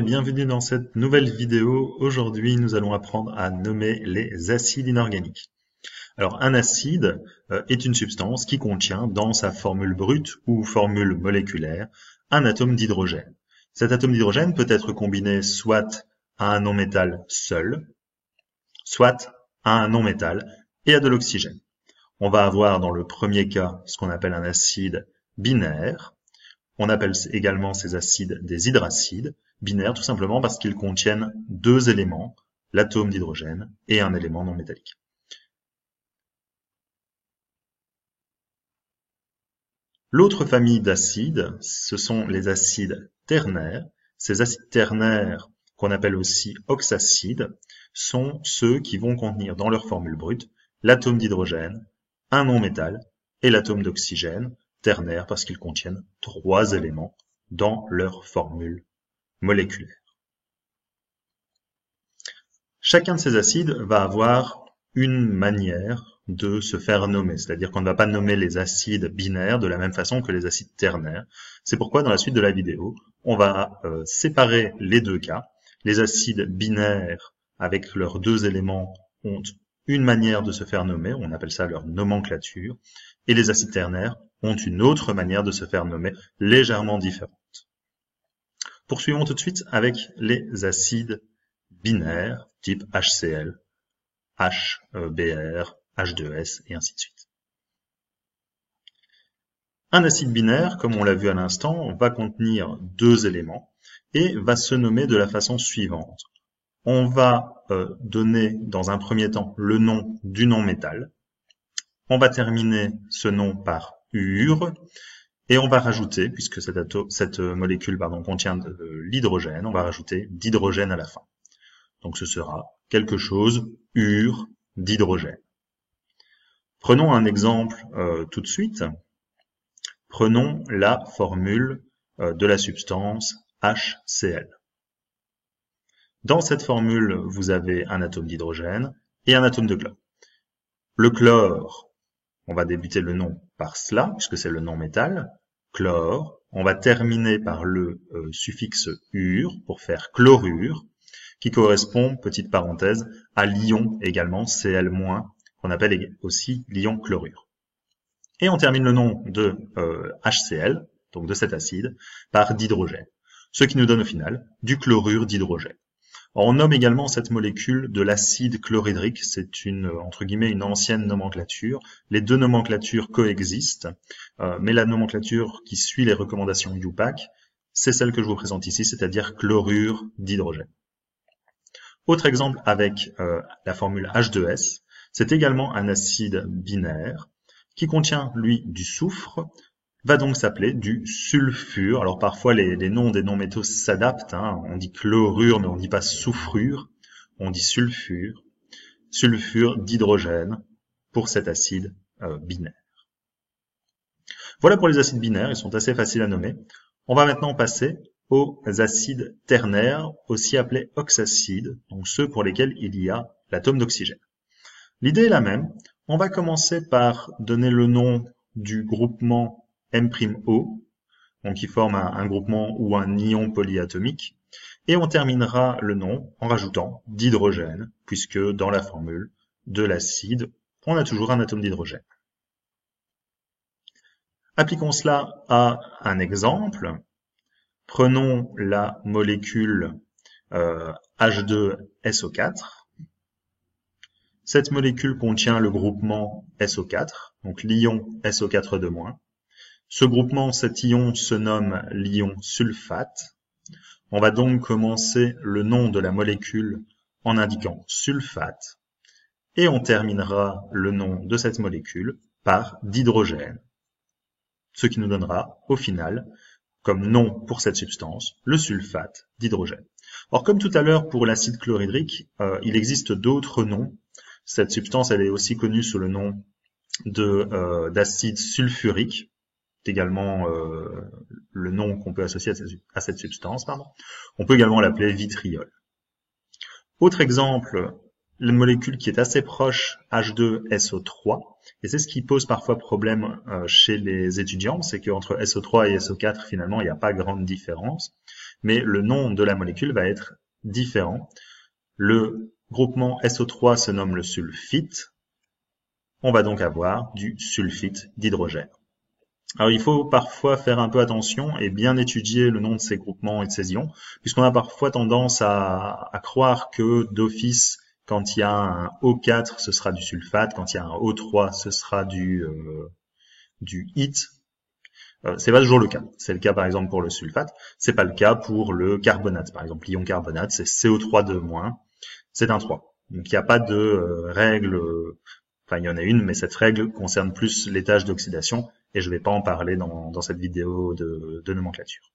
Bienvenue dans cette nouvelle vidéo. Aujourd'hui, nous allons apprendre à nommer les acides inorganiques. Alors, un acide est une substance qui contient dans sa formule brute ou formule moléculaire un atome d'hydrogène. Cet atome d'hydrogène peut être combiné soit à un non-métal seul, soit à un non-métal et à de l'oxygène. On va avoir dans le premier cas ce qu'on appelle un acide binaire. On appelle également ces acides des hydracides, binaires tout simplement parce qu'ils contiennent deux éléments, l'atome d'hydrogène et un élément non métallique. L'autre famille d'acides, ce sont les acides ternaires. Ces acides ternaires, qu'on appelle aussi oxacides, sont ceux qui vont contenir dans leur formule brute l'atome d'hydrogène, un non-métal et l'atome d'oxygène, ternaire parce qu'ils contiennent trois éléments dans leur formule moléculaire. Chacun de ces acides va avoir une manière de se faire nommer, c'est-à-dire qu'on ne va pas nommer les acides binaires de la même façon que les acides ternaires. C'est pourquoi dans la suite de la vidéo, on va séparer les deux cas. Les acides binaires avec leurs deux éléments ont une manière de se faire nommer, on appelle ça leur nomenclature, et les acides ternaires ont une autre manière de se faire nommer, légèrement différente. Poursuivons tout de suite avec les acides binaires, type HCl, HBr, H2S, et ainsi de suite. Un acide binaire, comme on l'a vu à l'instant, va contenir deux éléments et va se nommer de la façon suivante. On va donner dans un premier temps le nom du non-métal. On va terminer ce nom par ure et on va rajouter, puisque cette molécule contient de l'hydrogène, on va rajouter d'hydrogène à la fin. Donc ce sera quelque chose ure d'hydrogène. Prenons un exemple tout de suite. Prenons la formule de la substance HCl. Dans cette formule, vous avez un atome d'hydrogène et un atome de chlore. Le chlore, on va débuter le nom par cela, puisque c'est le non-métal. Chlore, on va terminer par le suffixe ure pour faire chlorure, qui correspond, petite parenthèse, à l'ion également, Cl-, qu'on appelle aussi l'ion chlorure. Et on termine le nom de HCl, donc de cet acide, par d'hydrogène, ce qui nous donne au final du chlorure d'hydrogène. On nomme également cette molécule de l'acide chlorhydrique, c'est entre guillemets une ancienne nomenclature. Les deux nomenclatures coexistent, mais la nomenclature qui suit les recommandations IUPAC, c'est celle que je vous présente ici, c'est-à-dire chlorure d'hydrogène. Autre exemple avec la formule H2S, c'est également un acide binaire qui contient, lui, du soufre, va donc s'appeler du sulfure. Alors parfois les noms des non-métaux s'adaptent, on dit chlorure mais on ne dit pas soufrure, on dit sulfure, sulfure d'hydrogène pour cet acide binaire. Voilà pour les acides binaires, ils sont assez faciles à nommer. On va maintenant passer aux acides ternaires, aussi appelés oxacides, donc ceux pour lesquels il y a l'atome d'oxygène. L'idée est la même, on va commencer par donner le nom du groupement M'(O), donc qui forme un groupement ou un ion polyatomique, et on terminera le nom en rajoutant d'hydrogène, puisque dans la formule de l'acide, on a toujours un atome d'hydrogène. Appliquons cela à un exemple. Prenons la molécule H2SO4. Cette molécule contient le groupement SO4, donc l'ion SO4-. Ce groupement, cet ion se nomme l'ion sulfate. On va donc commencer le nom de la molécule en indiquant sulfate et on terminera le nom de cette molécule par d'hydrogène, ce qui nous donnera au final comme nom pour cette substance le sulfate d'hydrogène. Or, comme tout à l'heure pour l'acide chlorhydrique, il existe d'autres noms. Cette substance, elle est aussi connue sous le nom d'acide sulfurique. C'est également le nom qu'on peut associer à cette substance. On peut également l'appeler vitriol. Autre exemple, une molécule qui est assez proche, H2SO3, et c'est ce qui pose parfois problème chez les étudiants, c'est qu'entre SO3 et SO4, finalement, il n'y a pas grande différence. mais le nom de la molécule va être différent. Le groupement SO3 se nomme le sulfite. On va donc avoir du sulfite d'hydrogène. Alors il faut parfois faire un peu attention et bien étudier le nom de ces groupements et de ces ions, puisqu'on a parfois tendance à croire que d'office, quand il y a un O4, ce sera du sulfate, quand il y a un O3, ce sera du hit. C'est pas toujours le cas. C'est le cas par exemple pour le sulfate, c'est pas le cas pour le carbonate. Par exemple, l'ion carbonate, c'est CO3-, c'est un 3. Donc il n'y a pas de règle, enfin il y en a une, mais cette règle concerne plus les tâches d'oxydation, et je vais pas en parler dans cette vidéo de nomenclature.